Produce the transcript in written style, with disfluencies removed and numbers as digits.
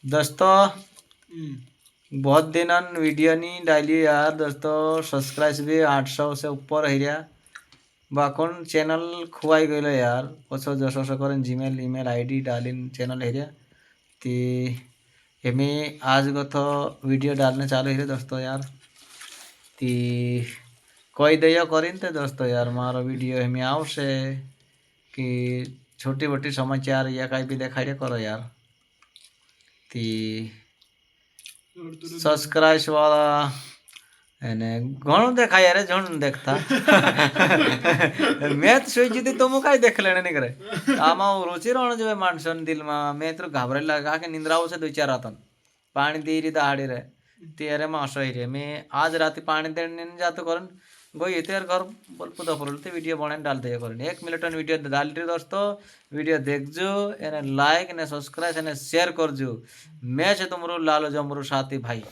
दोस्तों बहुत दिन वीडियो नहीं डाली यार दोस्तों। सब्सक्राइब भी 800 से ऊपर है रहा बाकुन चैनल खुआई गए यार। पछो जसो करें जीमेल ईमेल आईडी डालिन चैनल है रहा ती एमी आज गो तो वीडियो डालने चालू है दोस्तों यार। ती कोई दया करीन ते दोस्तों यार मारो वीडियो एमी आवशे कि छोटी मोटी समाचार या कहीं भी देखाई करो यार। ती सब्सक्राइब वाला એને ઘણું દેખાય યાર જણ देखता मैच सोई जीती तो मु काई देख लेने नहीं करे आमा रुचि रहने जो मानसन दिल में मैं तो घाबरे लगा के निंद्राओ से 2-4 रातन पानी दी री दहाड़ी रे तेरे में असही रे मैं आज रात पानी देने नहीं जाते करन गई तेरे घर बोल पुदा फरलते वीडियो बनाने डालते हैं करन 1 मिनट वीडियो डाल रही दोस्तों वीडियो देख जो एने लाइक ने सब्सक्राइब एने शेयर कर जो मैच तुमरो लालो जो मोरो साथी भाई।